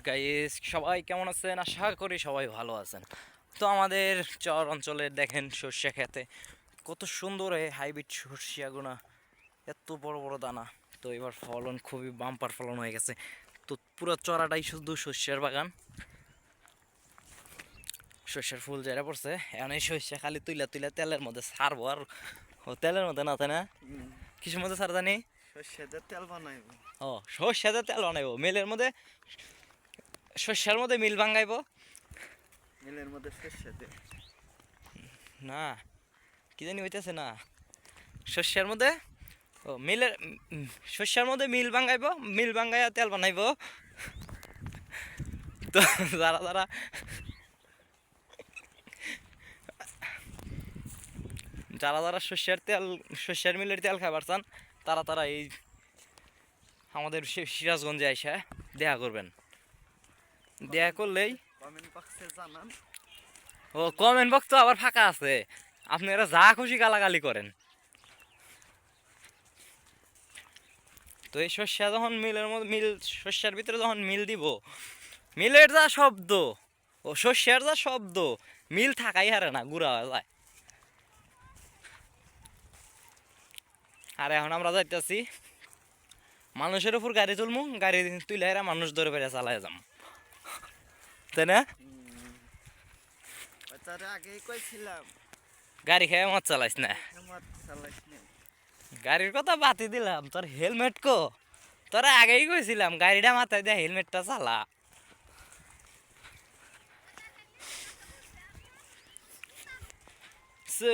Guys, সবাই কেমন আছেন? আশা করি সবাই ভালো আছেন। তো আমাদের চর অঞ্চলের দেখেন সর্ষে খেতে কত সুন্দর এই হাইব্রিড সর্ষেগুনা, এত বড় বড় দানা। তো এবার ফলন খুবই বাম্পার ফলন হয়ে গেছে। তো পুরো চড়াটাই শুধু শস্যের বাগান, শস্যের ফুল যারা পড়ছে। এখন এই শস্য খালি তুইলা তুইলা তেলের মধ্যে ছাড়বো। আর ও তেলের মধ্যে না, তাই না? কিসের মধ্যে ছাড় জানি? সর্ষেদের তেল বানাইবো। ও, সর্ষেতে তেল বানাইবো মিলের মধ্যে, শস্যের মধ্যে মিল ভাঙাইবো। মিলের মধ্যে সর্ষে তেল। না, কি জানি হইতেছে না, শস্যের মধ্যে, ও মিলের, শস্যের মধ্যে মিল ভাঙাইবো, মিল ভাঙাইয়া তেল বানাইবো। তো যারা যারা যারা যারা শস্যের তেল, শস্যের মিলের তেল খাবার চান, তারা তারা এই আমাদের সিরাজগঞ্জে আইসা দেখা করবেন। দেখা করলেই, কমেন্ট বক্সে জানান। ও কমেন্ট বক্স তো আবার ফাঁকা আছে, আপনারা যা খুশি গালাগালি করেন। তো এই শস্য যখন মিলের মধ্যে, শস্যের ভিতরে যখন মিল দিব, মিলের যা শব্দ ও শস্যের যা শব্দ, মিল থাকাই হারে না, গুড়া হয়ে যায়। আর এখন আমরা যাইতেছি মানুষের উপর গাড়ি তুলমু, গাড়ি তুলে এরা মানুষ ধরে বেড়ে চালায় যাম, তাই না? তার আগেই কইছিলাম গাড়ি খেয়ে মত চালাইস না। হেমত চালাইস না। গাড়ির কথা বাতি দিলাম, তোর হেলমেট কো? তোরা আগেই কইছিলাম গাড়িটা মাথায় দিয়ে হেলমেটটা চালা। সে